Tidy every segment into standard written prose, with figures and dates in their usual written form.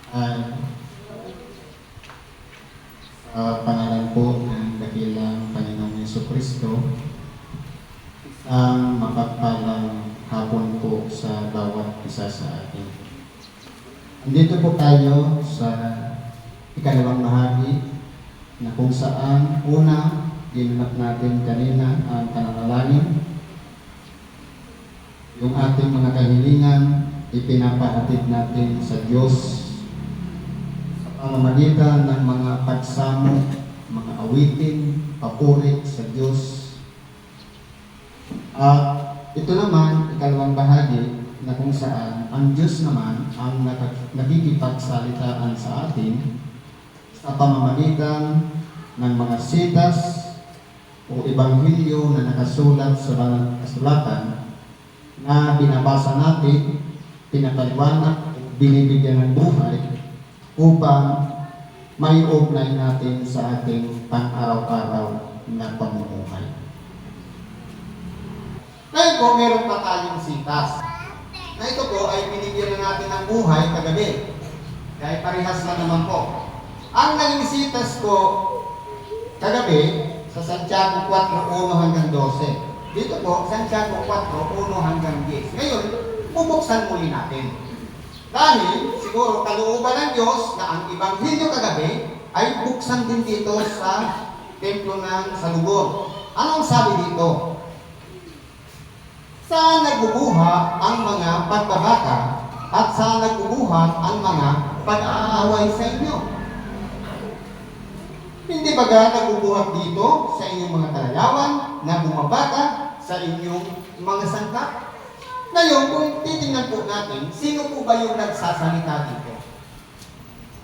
Ay sa pangalan po ng dakilang Panginoong Jesucristo, isang mapagpalang hapon po sa bawat isa sa atin. Andito po tayo sa ikalawang bahagi na kung saan una, ginanap natin kanina ang pananalangin. Yung ating mga kahilingan, ipinapahatid natin sa Diyos sa pamamagitan ng mga pagsamo, mga awitin, papuri sa Diyos. At ito naman, ikalawang bahagi na kung saan ang Diyos naman ang nakikipagsalitaan sa atin sa pamamagitan ng mga sitas o ebanghelyo na nakasulat sa banal kasulatan na binabasa natin, pinapaliwanag, binibigyan ng buhay upang may ugnay natin sa ating pang-araw-araw na pamumuhay. Ngayon po, meron pa tayong sitas. Na ito po ay binigyan na natin ng buhay kagabi. Dahil parehas lang naman po. Ang naging sitas ko kagabi sa Santiago 4:1 hanggang 12. Dito po, Santiago 4:1 hanggang 10. Ngayon, bubuksan muli natin. Dahil siguro kalooban ng Diyos na ang ebanghelyo kagabi ay buksan din dito sa templo ng Salubor. Anong sabi dito? Saan nagbubuha ang mga pagbabaka at saan nagbubuhat ang mga pag-aaway sa inyo? Hindi ba nagbubuhat dito sa inyong mga kalayawan na bumabaka sa inyong mga sangkap? Ngayon, kung titingnan po natin, sino po ba yung nagsasalita dito?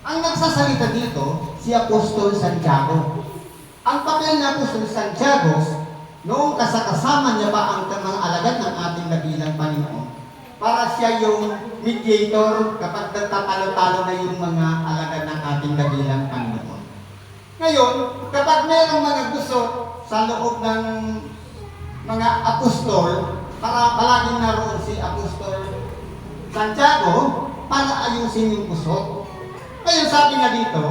Ang nagsasalita dito, si Apostol Santiago. Ang papel ni Apostol Santiago, noong kasama niya ba ang mga alagad ng ating dakilang Panginoon, para siya yung mediator kapag nagtatalo-talo na yung mga alagad ng ating dakilang Panginoon. Ngayon, kapag mayroong mga gusto sa loob ng mga apostol, para palaging naroon si Apostol Santiago para ayusin yung puso. Ngayon sabi nga dito,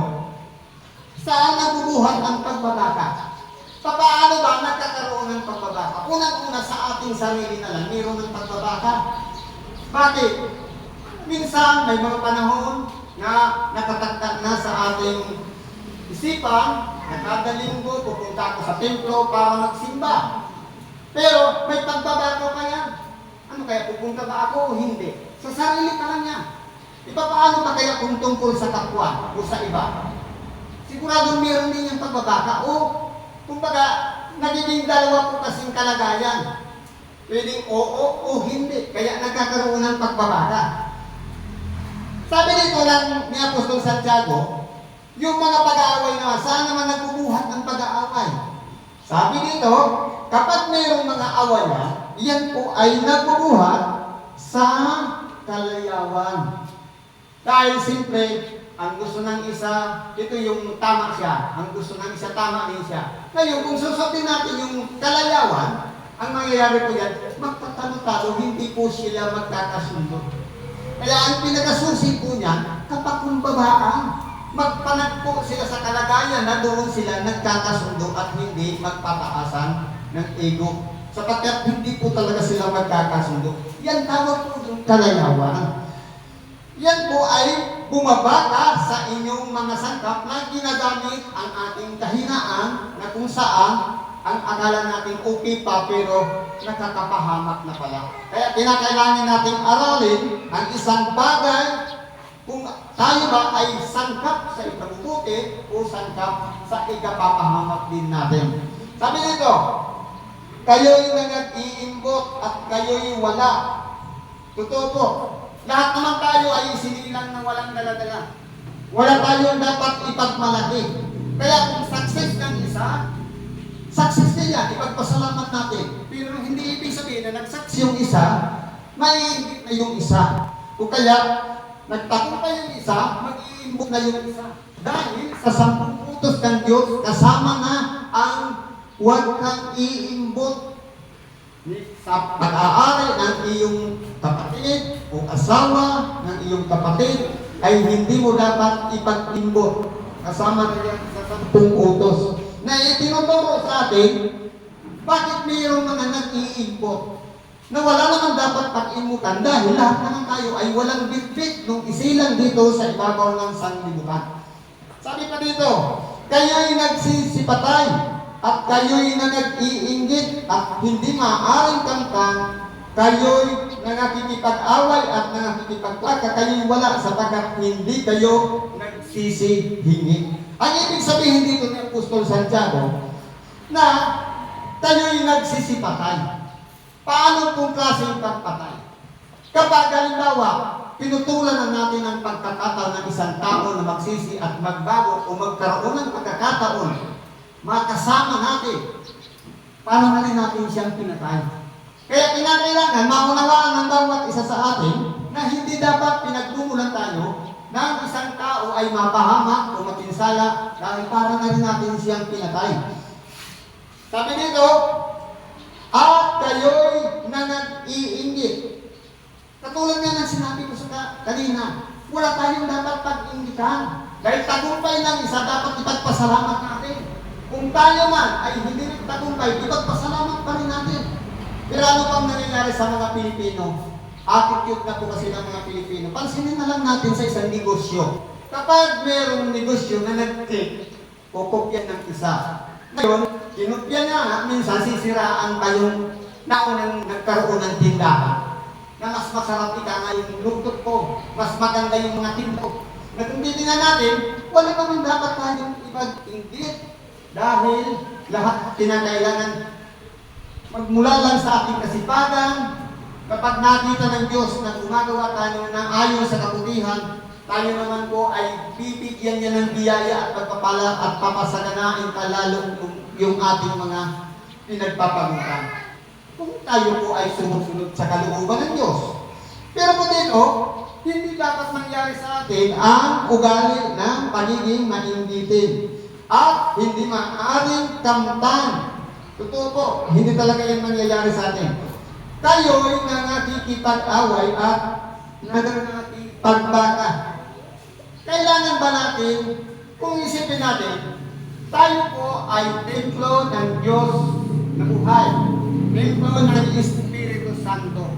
saan nabubuhat ang pagbabaka? Paano ba nagkakaroon ng pagbabaka? Unang-una sa ating sarili na lang, mayroon ng pagbabaka. Bakit? Minsan may mga panahon na nakataktak na sa ating isipan, nakadalinggo, pupunta ako sa templo para magsimba. Pero may pagbabaka pa yan. Ano kaya, pupunta ba ako o hindi? Sa sarili pa lang yan. Paano pa kaya kung tungkol sa kapwa o sa iba? Siguradong meron din yung pagbabaka o kumbaga, nagiging dalawa po kasing kalagayan. Pwedeng oo o hindi. Kaya nagkakaroon ng pagbabaka. Sabi dito lang ni Apostol Santiago, yung mga pag-aaway naman, saan naman nagbubuhat ng pag-aaway? Sabi dito, kapag mayroong mga awayan, yan po ay nagbubuhat sa kalayawan. Dahil simple, ang gusto ng isa, ito yung tama siya. Ang gusto ng isa, tama din siya. Ngayon, kung susundin natin yung kalayawan, ang mangyayari po yan, magtatalo-talo, hindi po sila magkakasundo. Kaya ang pinagasusi po niyan, kapag kumbabaan, magpanagpo sila sa kalagayan na doon sila nagkakasundo at hindi magpapaasan ng ego. Sapagkat hindi po talaga sila magkakasundo. Yan tawag po yung kalayawan. Yan po ay bumabaka sa inyong mga sangkap na ginagamit ang ating kahinaan na kung saan ang akala natin okay pa pero nakakapahamak na pala. Kaya kinakailangan natin aralin ang isang bagay kung tayo ba ay sangkap sa ikabubuti o sangkap sa ikapapahamak din natin. Sabi nito, kayo'y nag-iimbot at kayo'y wala. Totoo po. Lahat naman tayo ay sinilang na walang dala-dala. Wala tayong dapat ipagmalaki. Kaya kung success ng isa, success niya, ipagpasalamat natin. Pero hindi ibig sabihin na nag-success yung isa, may na yung isa. O kaya, nagtagumpay yung isa, mag-iimbot na yung isa. Dahil sa 10 utos ng Diyos, kasama na ang huwag kang iimbot sa pag-aari ng iyong kapatid o asawa ng iyong kapatid ay hindi mo dapat ipagtimbot kasama na yan sa 10 utos na itinuturo sa atin. Bakit mayroong mga nag-iimpot na wala naman dapat pag-imutan dahil lahat naman tayo ay walang bitbit nung isilang dito sa ibabaw ng sanlibutan. Sabi pa dito, kayo'y nagsisipatay at kayo'y nag-iinggit at hindi maaaring kamtan, kayo'y nakikipag-away at nakikipagplaka, kayo'y wala sapagkat hindi kayo nagsisihingi. Ang ibig sabihin dito ni Apostol Santiago na kayo'y nagsisipatay. Paano kung klaseng pagpatay? Kapag halimbawa, pinutulan na natin ang pagkakataon ng isang tao na magsisi at magbago o magkaroon ng pagkakataon, makasama natin, paano na rin natin siyang pinatay? Kaya kinakailangan maunawaan ng bawat isa sa atin na hindi dapat pinagmumulan tayo na ang isang tao ay mapahamak o mapinsala dahil para na rin natin siyang pinatay. Sabi dito, at kayo'y nag-iinggit. Katulad nga ng sinabi ko sa kanina, wala tayong dapat pag-inggitan. Dahil tagumpay ng isa, dapat ipagpasalamat natin. Kung tayo man ay hindi nagtagumpay, ipagpasalamat pa rin natin. Pero ano pang nangyayari sa mga Pilipino? Attitude na po kasi ng mga Pilipino. Pansinin na lang natin sa isang negosyo. Kapag mayroong negosyo na nag-click, kukopyan ng isa. Ngayon, kinopya niya nga, minsan sisiraan pa yung naunang nagkaroon ng tindahan. Na mas masarap ika nga yung luktot ko, mas maganda yung mga tinto. Na kung titingnan natin, wala naman dapat tayong ipag-inggit dahil lahat kinakailangan magmula lang sa ating kasipagan. Kapag nakita ng Diyos na gumagawa tayo ng ayon sa kabutihan, tayo naman po ay bibigyan niya ng biyaya at pagpapala at papasaganain pa lalo yung ating mga pinagpapagutan. Kung tayo po ay sumusunod sa kalooban ng Diyos. Pero po dito, hindi dapat mangyari sa atin ang ugali ng pagiging mainggitin at hindi maaaring kamtan. Totoo po, hindi talaga yan mangyayari sa atin. Tayo'y nakikipag-away at nakikipag-baka. Kailangan ba natin, kung isipin natin, tayo po ay templo ng Diyos na buhay. Templo ng Espiritu Santo.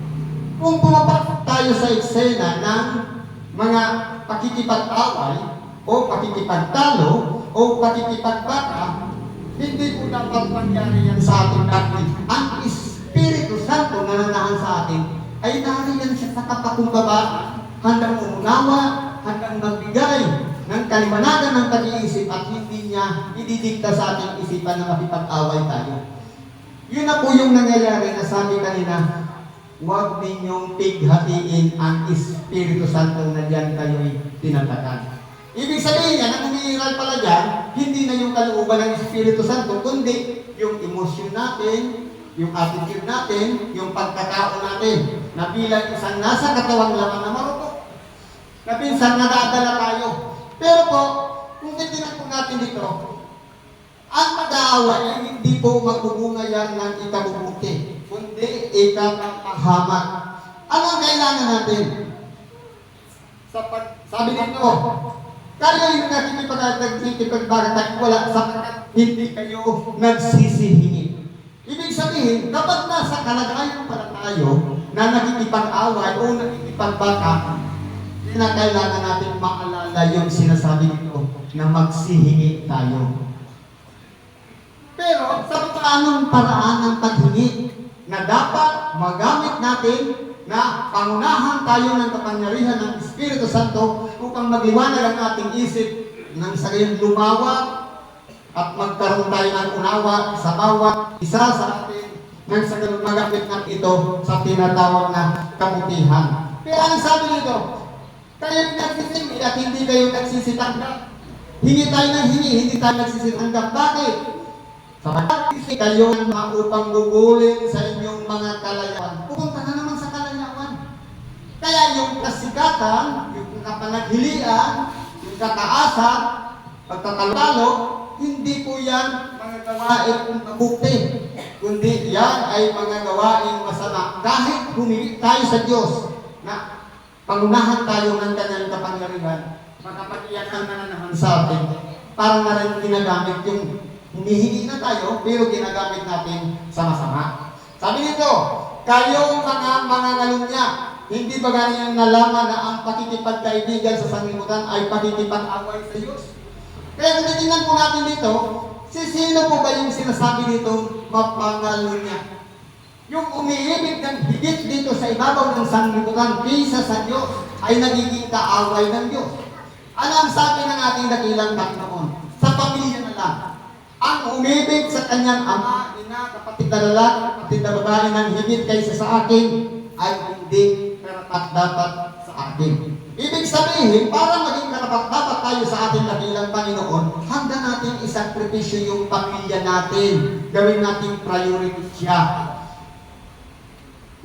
Kung pumapasok tayo sa eksena ng mga pakikipag-away o pakikipagtalo o pakikipagbaka, hindi po dapat mangyari yan sa ating dahil ang Espiritu Santo na nanahan sa atin ay nariyan siya sa kapakumbabaan, handang umunawa, handang magbigay ng kaliwanagan ng pag-iisip at hindi niya ididikta sa ating isipan na makipag-away tayo. Yun na po yung nangyayari na sabi kanina, huwag ninyong pighatiin ang Espiritu Santo na diyan kayo'y tinatakan. Ibig sabihin niya, na umiiral pala dyan, hindi na yung kalooban ng Espiritu Santo, kundi yung emosyon natin, yung attitude natin, yung pagkatao natin, na bilang isang nasa katawang laman na marupok, na pinsan nadadala tayo. Pero po, kung titignan po natin dito, ang mag-aaway ay hindi po magbubunga yan ng ikabubuti, kundi ikapahamak. Ano ang kailangan natin? Sabi dito, kayo yung nakikipag-bagatan, wala sapagkat hindi kayo nagsisihingi. Ibig sabihin, kapag nasa kalagayan pala tayo na nakikipag-away o nakikipagbaka, kailangan natin maalala yung sinasabi nito na magsihingi tayo. Pero sa paanong paraan ng paghingi na dapat magamit natin na pangunahan tayo ng kapangyarihan ng Espiritu Santo upang magliwanag ang ating isip nang sa gayon lumawa at magkaroon tayo ng unawa sa bawat isa sa atin nang sa gayon magamit ng ito sa tinatawag na kabutihan. Pero ang sabi nito, kayo nagsisingi at hindi kayo nagsisitanggap. Hingi tayo ng hingi, hindi tayo nagsisitanggap. Bakit? Sapagkat kayo upang gugulin sa inyong mga kalayaan. Pupunta na naman sa kalayaan. Kaya yung kasikatan, yung kapanaghilian, yung kataasan, pagtatalo, hindi po yan mga gawain mabuti, kundi yan ay mga gawain masama. Kahit humingi tayo sa Diyos na pangunahan tayo ng kanyang kapangyarihan, makapag-iyak ang nananahan sa atin, para na rin ginagamit yung humihingi na tayo, pero ginagamit natin sa masama. Sabi nito, kayong mga mangangalunya, hindi ba ganyan nalaman na ang pakikipagkaibigan sa sanglibutan ay pakikipag-away sa Diyos? Kaya kung titingnan po natin dito, sino po ba yung sinasabi dito, mapangalunya? Yung umiibig ng higit dito sa ibabaw ng sanglibutan kaysa sa Diyos ay nagiging kaaway ng Diyos. Ano ang sabi ng ating dakilang Panginoon? Sa pamilya na lang. Ang umibig sa kanyang ama, ina, kapatid na lalaki, kapatid na babae ng higit kaysa sa akin ay hindi karapat-dapat sa akin. Ibig sabihin, para maging karapat-dapat tayo sa ating dakilang Panginoon, handa natin isakripisyo yung pamilya natin. Gawin natin priority siya.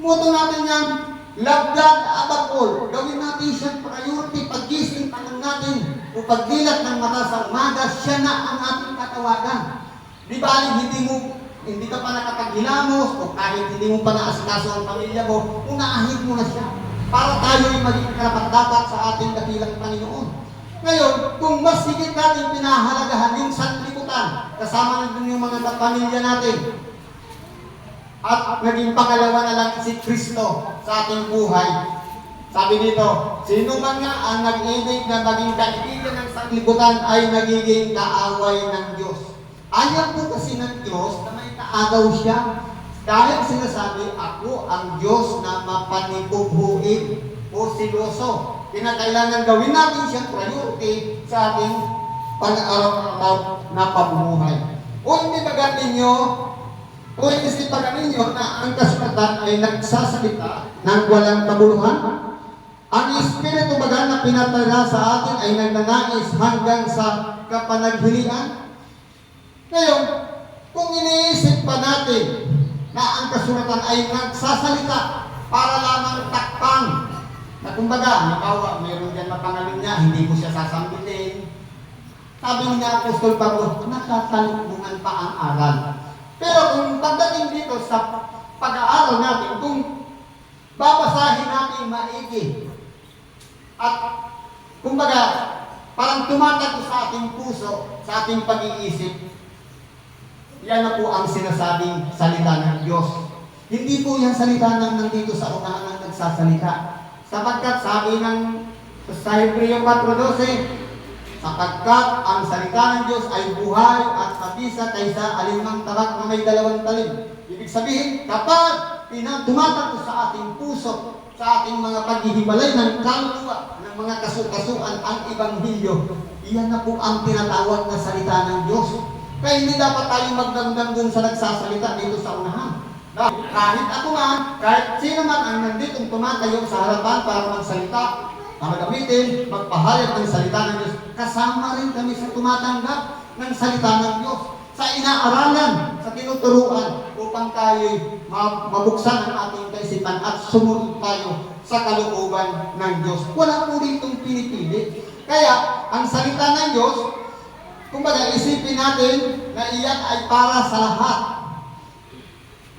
Moto natin yan, love God above all. Gawin natin siya priority. Pag-gising pa lang natin o pagdilat ng mata sa umaga, siya na ang ating katawagan. Di ba, hindi ka pa nakapaghilamos o kahit hindi mo pa naasikaso ang pamilya mo, unahin mo na siya para tayo ay maging karapat-dapat sa ating dakilang Panginoon. Ngayon, kung mas higit natin pinahalagahan yung sanlibutan, kasama na dun yung mga pamilya natin, at naging pangalawa na lang si Kristo sa ating buhay. Sabi dito, sino man nga ang nag-ibig na maging kaibigan ng sanlibutan ay nagiging kaaway ng Diyos. Ayaw po kasi ng Diyos na may kaagaw siya. Dahil sinasabi, ako ang Diyos na mapanipughuin o siloso. Kinakailangan gawin natin siyang priority sa ating pang-araw-araw na pamumuhay. O hindi ba ninyo, o isipagan ninyo na ang kasulatan ay nagsasalita ng walang kabuluhan? Ang Espiritu baga na pinatala sa atin ay nagnanais hanggang sa kapanaghilian. Ngayon, kung iniisip pa natin na ang kasulatan ay nagsasalita para lamang takpan, na kumbaga, halimbawa, mayroon dyan mapangalunya, hindi ko siya sasambitin. Sabi niya, Apostol Pablo, nakatalungan pa ang aral. Pero kung pagdating dito sa pag-aaral natin, kung babasahin natin maigi, at kumbaga, parang tumatak sa ating puso, sa ating pag-iisip, yan na po ang sinasabing salita ng Diyos. Hindi po yan salita ng nandito sa unahan ng nagsasalita. Sapagkat sabi ng sa Hebreo 4:12, sapagkat ang salita ng Diyos ay buhay at mabisa kaysa alinmang tabak na may dalawang talim. Ibig sabihin, kapag tumatakbo sa ating puso, sa ating mga paghihibalay ng kaluluwa, ng mga kasukasuan ang Ebanghelyo, iyan na po ang tinatawag na salita ng Diyos. Kaya hindi dapat tayo magdamdam dun sa nagsasalita dito sa unahan. Kahit ako man, kahit sino man ang nanditong tumatayo sa harapan para magsalita, para gamitin, magpahayag ng salita ng Diyos, kasama rin kami sa tumatanggap ng salita ng Diyos, sa inaaralan, sa tinuturuan, upang tayo mabuksan ang ating kaisipan at sumunod tayo sa kalooban ng Diyos. Wala po ditong pinipili. Kaya, ang salita ng Diyos, kumbaga isipin natin na iyan ay para sa lahat.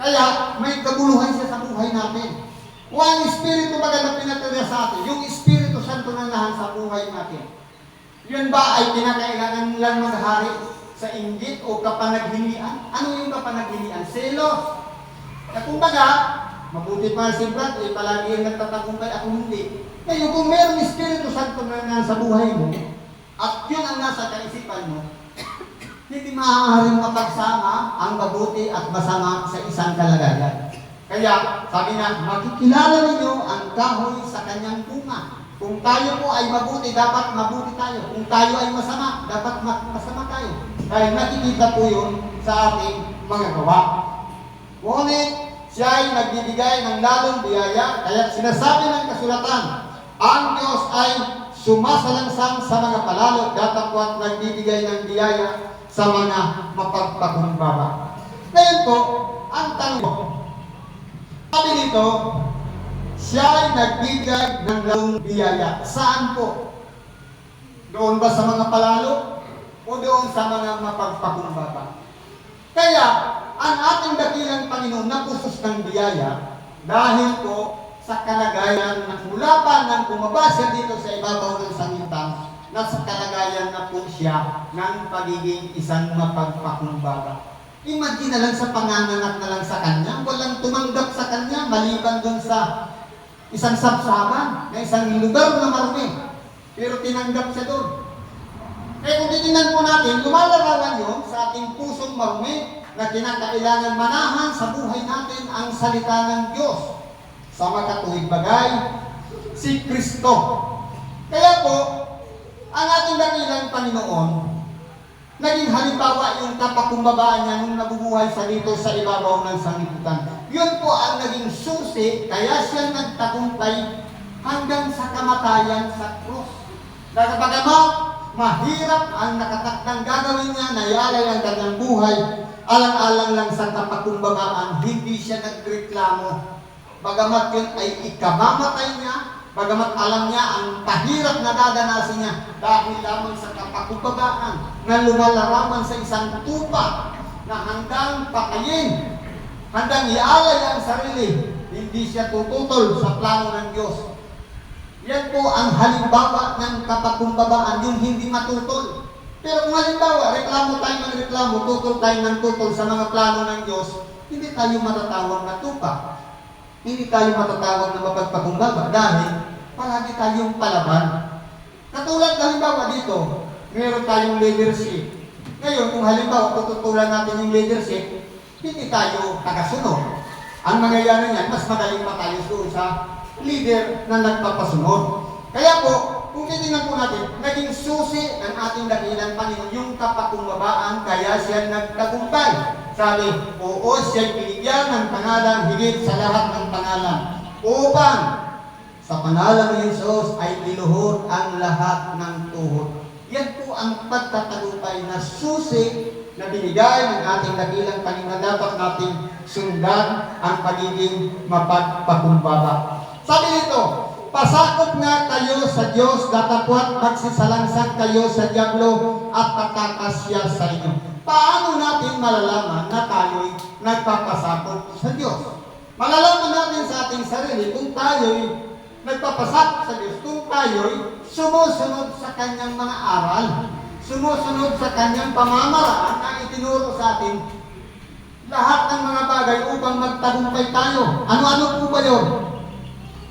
Kaya, may kabuluhan siya sa buhay natin. One Espiritu baga na pinatala sa atin, yung Espiritu Santo na nahan sa buhay natin. Yun ba ay kinakailangan lang maghari sa inggit o kapanaghilian? Ano yung kapanaghilian? Selos. Na kumbaga, mabuti pa si Brad, palagi yung nagtatagumpay, ako hindi. Ngayon, kung mayroong Espiritu Santo na nahan sa buhay mo, at yun ang nasa kaisipan mo, hindi maaaring mapagsama ang mabuti at masama sa isang kalagayan. Kaya, sabi na, makikilala ninyo ang kahoy sa kanyang bunga. Kung tayo po ay mabuti, dapat mabuti tayo. Kung tayo ay masama, dapat masama tayo. Dahil nakikita po yun sa ating mga gawa. Ngunit, siya ay nagbibigay ng lalong biyaya, kaya sinasabi ng kasulatan, ang Diyos ay sumasalangsang sa mga palalo, datapwat nagbibigay ng biyaya sa mga mapagpakumbaba. Ngayon po, ang tanong, sabi dito, siya ay nagbigay ng lalong biyaya. Saan po? Doon ba sa mga palalo? O doon sa mga mapagpakumbaba? Kaya, ang ating dakilang Panginoon napusos ng biyaya dahil po sa kalagayan na mula pa nang bumaba siya dito sa ibabaw ng sangitan, nasa kalagayan na po siya ng pagiging isang mapagpakumbaba. Imagine na lang sa panganganak na lang sa kanya, walang tumanggap sa kanya maliban dun sa isang sabsaban na isang lugar na marumi. Pero tinanggap siya doon. Kaya kung titingnan po natin, lumalarawan yun sa ating pusong marumi na kinakailangan manahan sa buhay natin ang salita ng Diyos. Sa makatuwid bagay, si Kristo. Kaya po, ang ating dakilang Panginoon, naging halimbawa yung kapakumbabaan niya nung nabubuhay sa dito sa ibabaw ng sanglibutan. Yun po ang naging susi, kaya siya nagtagumpay hanggang sa kamatayan sa krus. Bagamat mahirap ang nakatakdang gagawin niya, nayalay ang kanyang buhay, alang-alang lang sa kapakumbabaan, hindi siya nagreklamo. Bagamat yun ay ikamamatay niya, bagamat alam niya ang pahirap na dadanasin niya dahil lamang sa kapakumbabaan na lumalarawan sa isang tupa na hanggang patayin, hanggang ialay ang sarili, hindi siya tututol sa plano ng Diyos. Yan po ang halimbawa ng kapakumbabaan, yung hindi matutol. Pero kung halimbawa, reklamo tayo ng reklamo, tutol tayo ng tutol sa mga plano ng Diyos, hindi tayo matatawag na tupa. Hindi tayo matatawag na mapagpakumbaba dahil palagi tayong palaban. Katulad halimbawa dito, meron tayong leadership. Ngayon, kung halimbawa tututulan natin yung leadership, hindi tayo tagasunod. Ang mangyayari niyan, mas magaling pa tayo doon sa leader na nagpapasunod. Kaya po, kung titingnan po natin, naging susi ng ating dakilang Panginoon yung kapakumbabaan, kaya siya nagtagumpay. Sabi, oo, siya'y binigyan ng pangalan higit sa lahat ng pangalan, upang sa pangalan ng Diyos ay iluhod ang lahat ng tuhod. Yan po ang pagtatagumpay na susi na binigay ng ating dakilang Panginoon. Dapat natin sundan ang pagiging mapagpakumbaba. Sabi nito, pasakop nga kayo sa Diyos, datapwat magsisalangsang kayo sa Diablo at tatakas siya sa inyo. Paano natin malalaman na tayo'y nagpapasakop sa Diyos? Malalaman natin sa ating sarili kung tayo'y nagpapasakop sa Diyos, kung tayo'y sumusunod sa Kanyang mga aral, sumusunod sa Kanyang pamamaraan na itinuro sa atin lahat ng mga bagay upang magtagumpay tayo. Ano-ano po ba yun?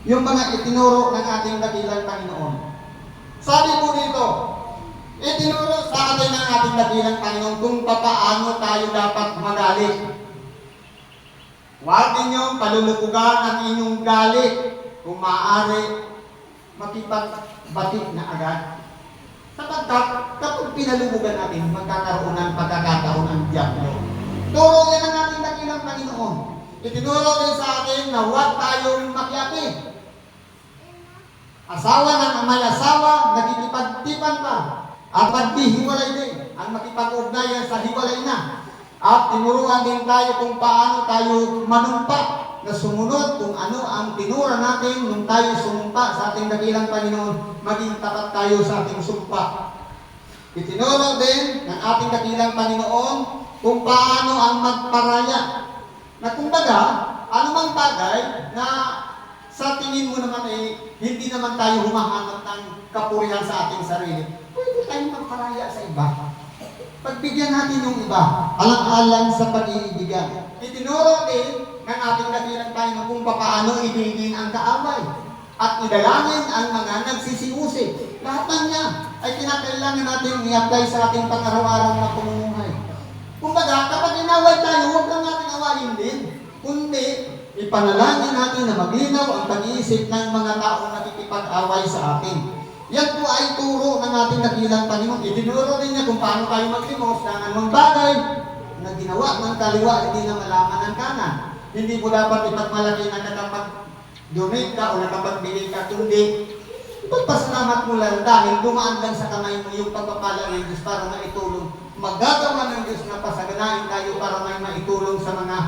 Yung mga itinuro ng ating dakilang Panginoon. Sabi po dito, itinuro sa atin ng ating dakilang Panginoon kung paano tayo dapat magalit. Huwag ninyong palulukugan ang inyong galit. Kung maaari, makipagbatik na agad. Sapagkat kapag pinalulugan natin, magkakaroon ng pagkakataon ng Diablo. Turo yan ang ating dakilang Panginoon. Itinuro din sa atin na huwag tayong makiapi. Asawa ng may asawa, nagkikipagtipan pa. At maghihiwalay din ang makipag-ugnayan sa hiwalay na. At tinuruan din tayo kung paano tayo manumpa na sumunod kung ano ang tinura natin nung tayo sumumpa sa ating dakilang Panginoon, maging tapat tayo sa ating sumpa. Itinuro din ng ating dakilang Panginoon kung paano ang magparaya. Na kumbaga, anumang bagay na sa tingin mo naman hindi naman tayo humahanap ng kapurihan sa ating sarili, pwede tayong magparaya sa iba. Pagbigyan natin yung iba, alang-alang sa pag-iibigan. Itinuro din ng ating dakilang Panginoon kung paano ibigin ang kaaway at idalangin ang mga nagsisiusi. Lahat ng niya ay kinakailangan natin i-apply sa ating pang-araw-araw na pamumuhay. Kumbaga, kapag inaway tayo, huwag lang natin awayin din. Kundi, ipanalangin natin na maglinaw ang pag-iisip ng mga taong nakikipag-away sa atin. Yan po ay turo ng ating dakilang Panginoon. Itinuro din niya kung paano tayo maglimos ng anong bagay na ginawa ng kaliwa, hindi na malaman ng kanan. Hindi mo dapat ipagmalaki na nakapag-donate ka o nakapagbigay ka, kundi ipagpasalamat mo lang dahil dumaan lang sa kamay mo yung pagpapala ng Diyos para maitulong. Magagawa ng Diyos na pasaganain tayo para may maitulong sa mga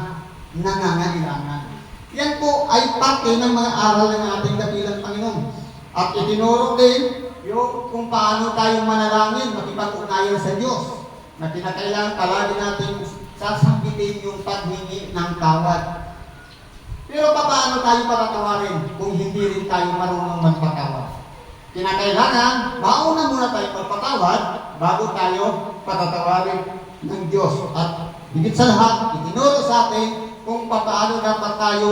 nangangailangan. Yan po ay parte ng mga aral ng ating dakilang Panginoon. At itinuro din yung kung paano tayo manalangin, makipag-ugnayan sa Diyos, na kinakailangan palagi natin sasambitin yung paghingi ng tawad. Pero paano tayo patatawarin kung hindi rin tayo marunong magpatawad? Kinakailangan, mauna muna tayo magpatawad bago tayo patatawarin ng Diyos. At higit sa lahat, itinuro sa atin kung paano dapat tayo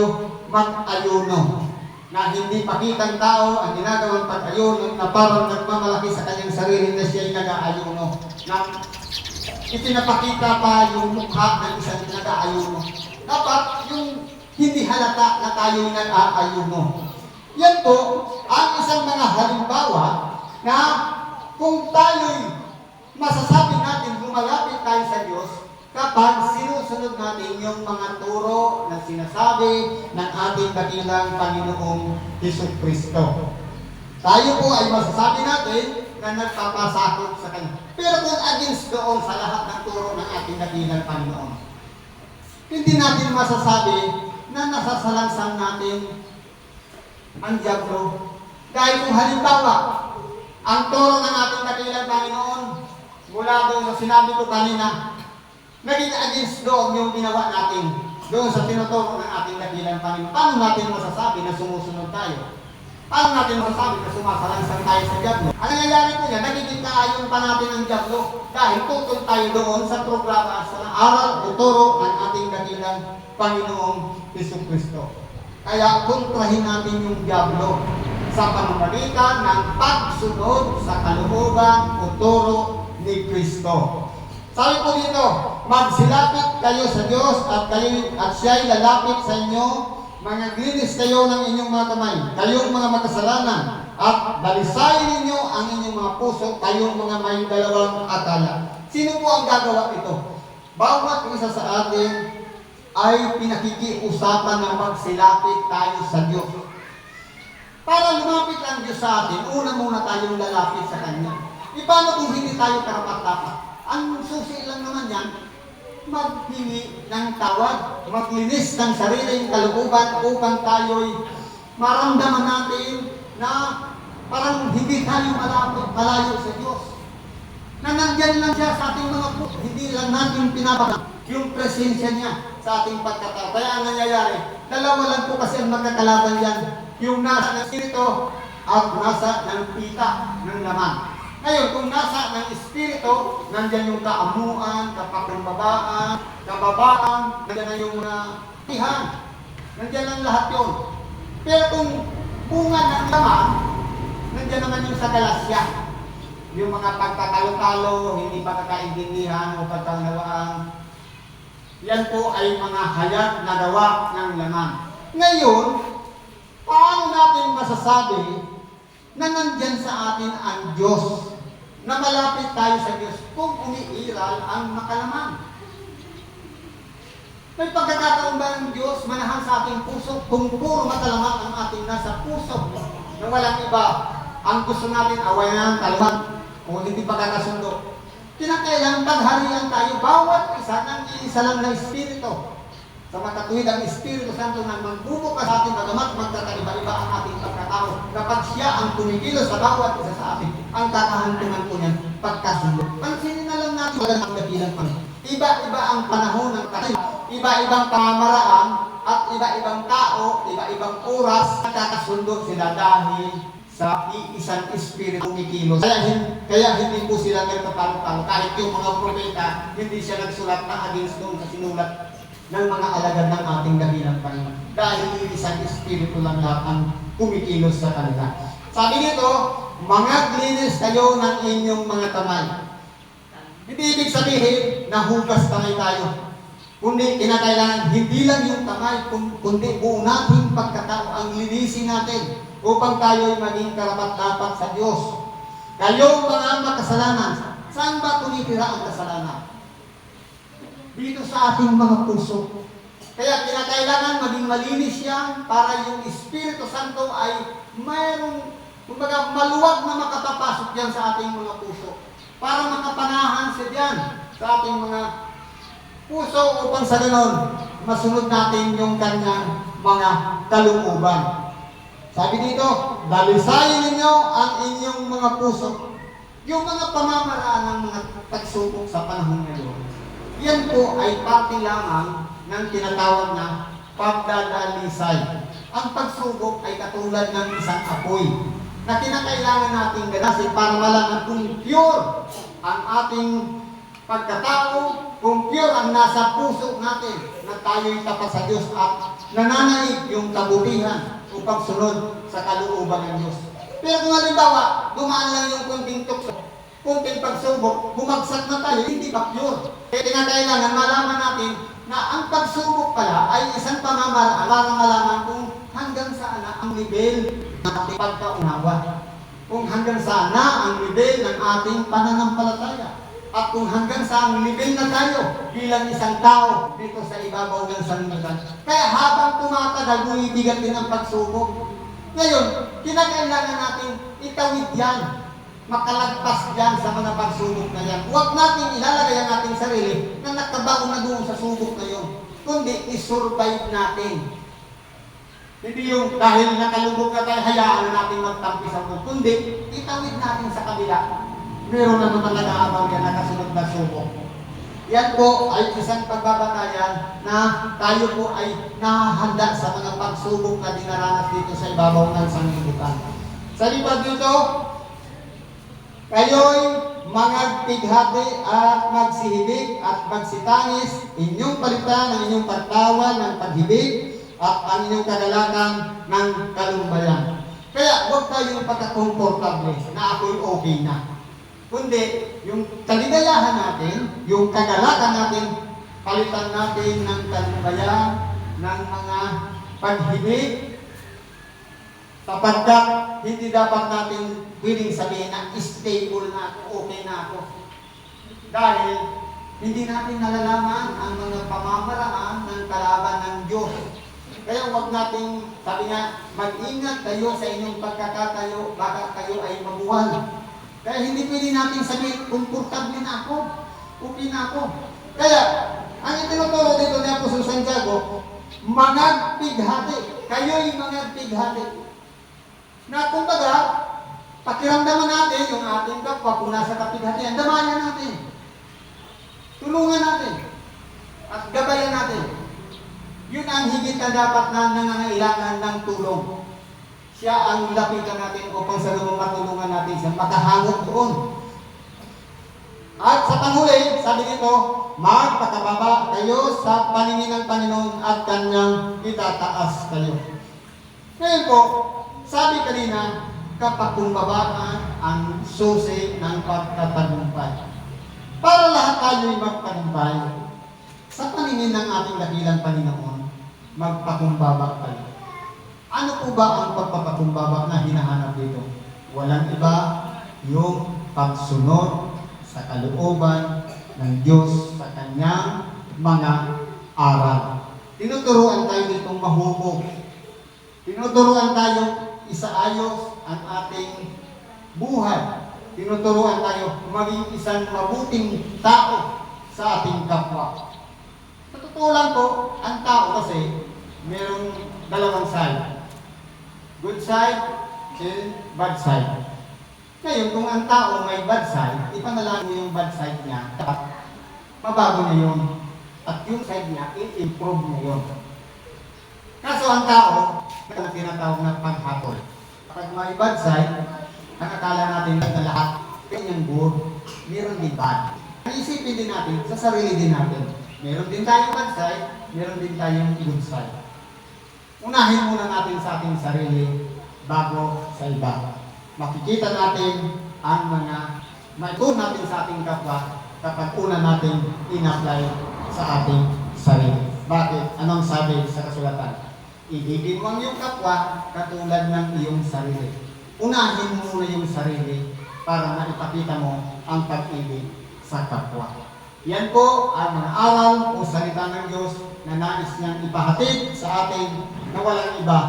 mag-ayuno. Na hindi pakitang tao ang ginagawang pag-ayuno na parang nagmamalaki sa kanyang sarili na siya'y nag-aayuno. Na itinapakita pa yung mukha ng isang nag-aayuno. Dapat yung hindi halata na tayo'y nag-aayuno. Yan po ang isang mga halimbawa na kung tayo'y masasabi natin lumalapit tayo sa Diyos kapag sinusunod natin yung mga turo na sinasabi ng ating dakilang Panginoong Jesucristo. Tayo po ay masasabi natin na nagpapasakop sa Kanya. Pero kung against doon sa lahat ng turo ng ating dakilang Panginoon, hindi natin masasabi na nasasalansan natin ang diablo. Dahil kung halimbawa, ang turo ng ating dakilang Panginoon, mula doon sa sinabi ko kanina, naging against doon yung ginawa natin, doon sa tinuturo ng ating dakilang Panginoon. Paano natin masasabi na sumusunod tayo? Paano natin masasabi na sumasalansan tayo sa diablo? Ang nangyayari po niya, nagiging kaayon pa natin ang diablo dahil tutol tayo doon sa programa, sa aral o turo ng ating dakilang Panginoong Jesucristo. Kaya kontrahin natin yung diablo sa pamamagitan ng pagsunod sa kalooban o turo ni Kristo. Sabi po dito, magsilapit kayo sa Diyos at siya'y lalapit sa inyo, mga glinis kayo ng inyong mga kamay, kayong mga makasalanan, at balisayin ninyo ang inyong mga puso, kayong mga may dalawang akala. Sino po ang gagawa ito? Bawat isa sa atin ay pinakikiusapan na magsilapit tayo sa Diyos. Para lumapit ang Diyos sa atin, una muna tayong lalapit sa Kanya. Paano kung hindi tayo karapat-dapat? Ang susi lang naman yan, maghingi ng tawad, maglinis ng sariling kalooban upang tayo'y maramdaman natin na parang hindi tayo malayo sa Diyos. Na nandyan lang siya sa ating mga puso, hindi lang natin pinapakita yung presensya niya sa ating pagkatao. Kaya ang nangyayari, dalawa lang po kasi ang magkakalaban yan. Yung nasa ng Espiritu at nasa ng pita, ng laman. Ngayon, kung nasa ng Espiritu, nandyan yung kaamuan, kapakumbabaan, nandyan na yung tihan. Nandyan ang lahat yun. Pero kung bunga ng laman, nandyan naman yung sa galasya. Yung mga pagkatalo-talo, hindi pagkakaintindihan o pagkaunawaan. Yan po ay mga hayag na gawa ng laman. Ngayon, paano natin masasabi na nandyan sa atin ang Diyos, na malapit tayo sa Diyos kung umiiral ang makalaman? May pagkakataon ba ng Diyos manahan sa ating puso kung puro makalaman ang ating nasa puso na walang iba? Ang gusto natin awayan, kalaman, o hindi pagkakasundo. Kinakailangan pagharian tayo, bawat isa ng iisa lang na Espiritu. Sa matatuwid ang Espiritu Santo na magbubukas sa ating bagamat magkakaiba-iba ang ating pagkatao. Kapag siya ang tumigilos sa bawat isa sa atin, ang kakahantungan po niyan, pagkasundo. Pansinin na lang natin ang dakilang Panginoon. Iba-iba ang panahon ng tayo, iba-ibang pamamaraan, at iba-ibang tao, iba-ibang oras, nakakasundo sila dahil sa iisang Espiritu kumikilos. Kaya hindi po sila nagtatalo-talo. Kahit yung mga propeta, hindi siya nagsulat na against doon sa sinulat ng mga alagad ng ating dakilang Panginoon. Dahil iisang Espiritu lang lahat ang kumikilos sa kanila. Sabi nito, mga glinis kayo ng inyong mga kamay. Hindi ibig sabihin na hugas kamay tayo. Kundi kinakailangan hindi lang yung kamay, kundi buong nating pagkatao ang linisin natin upang tayo'y maging karapat-dapat sa Diyos. Kayong mga makasalanan, saan ba tumitira ang kasalanan? Dito sa ating mga puso. Kaya kinakailangan maging malinis yan para yung Espiritu Santo ay mayroong, kumbaga, maluwag na makapapasok yan sa ating mga puso. Para makapanahan siya dyan sa ating mga puso upang sa ganon, masunod natin yung kanyang mga kalooban. Sabi dito, dalisayin ninyo ang inyong mga puso. Yung mga pamamaraan ng mga pagsubok sa panahon ngayon, yan po ay parte lamang ng tinatawag na pagdadalisay. Ang pagsubok ay katulad ng isang apoy na kinakailangan nating ganasin para malaman kung pure ang ating pagkatao, kung pure ang nasa puso natin na tayo'y tapat sa Diyos at nananaig yung kabutihan o pagsunod sa kalooban ng Diyos. Pero kung halimbawa, dumaan lang yung kunting tukso, kunting pagsubok, bumagsak na tayo, hindi ba pure? Kaya kinakailangan malaman natin na ang pagsubok pala ay isang pamamaraan para malaman kung hanggang saan na ang level ng ating pagkaunawa. Kung hanggang saan na ang level ng ating pananampalataya. At kung hanggang saan level na tayo bilang isang tao dito sa ibabaw ng sanlibutan. Kaya habang tumatagal, bumibigat din ang pagsubok. Ngayon, kinakailangan natin itawid yan. Makalagpas dyan sa mga pagsubok na yan. Huwag natin ilalagay ang ating sarili na nakabaon na doon sa subok na yun. Kundi isurvive natin. Hindi yung dahil nakalubog na tayo, hayaan na natin magtampi sa mundo. Kundi itawid natin sa kabila. Meron na naman nag-aabang yan nakasunod na subok. Yan po ay isang pagbabatayan na tayo po ay nahahanda sa mga pagsubok na dinaranas dito sa ibabaw ng sanlibutan. Sa lipat dito, kayo'y magpighati at magsihibig at magsitangis, inyong palitan ang inyong pagtawa ng paghibig at ang inyong kagalakan ng kalumbayan. Kaya huwag tayong pagkakomportable na ako'y okay na. Kundi, yung kaligayahan natin, yung kagalakan natin, palitan natin ng kalumbayan, ng mga paghibig, sapagkat hindi dapat natin pwedeng sabihin na stable na ako, okay na ako. Dahil hindi natin nalalaman ang mga pamamaraan ng kalaban ng Diyos. Kaya huwag nating, sabi nga, mag-ingat kayo sa inyong pagkakatayo, baka kayo ay mabuwal. Kaya hindi pwede natin sabihin, komportable na ako, okay na ako. Kaya, ang itinuturo dito ni Apostol Santiago, magpighati. Kayo'y magpighati. Na kumbaga, pakiramdaman natin yung ating kapwa kung nasa kapighatian, damayan natin. Tulungan natin. At gabayan natin. Yun ang higit na dapat na nangangailangan ng tulong. Siya ang lapitan natin upang sa lumang matulungan natin siya makahangot doon. At sa panghuli, sabi nito, magpakababa kayo sa paningin ng Panginoon at Kanyang itataas kayo. Ngayon po, sabi kanina, kapakumbabaan ang susi ng pagtatagumpay. Para lahat tayo'y magtagumpay, sa paningin ng ating dakilang Panginoon, magpakumbaba kayo. Ano po ba ang pagpapakumbaba na hinahanap dito? Walang iba, yung pagsunod sa kalooban ng Diyos sa Kanyang mga aral. Tinuturuan tayo ditong mahubog. Tinuturuan tayo isaayos ang ating buhay. Tinuturuan tayo maging isang mabuting tao sa ating kapwa. Sa totoo lang po, ang tao kasi merong dalawang side. Good side and bad side. Ngayon, kung ang tao may bad side, ipanalangin mo yung bad side niya, mabago na yun. At yung side niya, i-improve na yun. Kaso ang tao, ang tinatawag na paghatol. Kapag may bad side, ang akala natin na lahat, yung good, meron din bad. Isipin din natin, sa sarili din natin. Meron din tayong bad side, meron din tayong good side. Unahin muna natin sa ating sarili bago sa iba. Makikita natin ang mga maituro natin sa ating kapwa kapag una natin in-apply sa ating sarili. Bakit? Anong sabi sa kasulatan? Ibigin mo ang iyong kapwa katulad ng iyong sarili. Unahin mo muna yung sarili para maipakita mo ang pag-ibig sa kapwa. Yan po ang mga aral o salita ng Diyos na nais niyang ipahatid sa atin na walang iba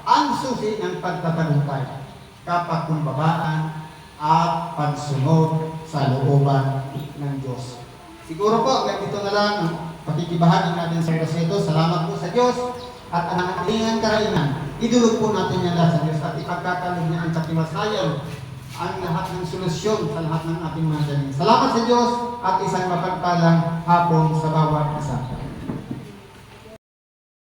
ang susi ng pagtatagumpay, kapakumbabaan at pagsunod sa looban ng Diyos. Siguro po, dito na lang ang pakikibahagi natin sa oras ito. Salamat po sa Diyos at ang atingan karainan. Idulog po natin yan lahat sa Diyos at ipagkakalog niya ang katiwasayan ang lahat ng solusyon sa lahat ng ating mga daling. Salamat sa Diyos at isang mapagpalang hapon sa bawat isa.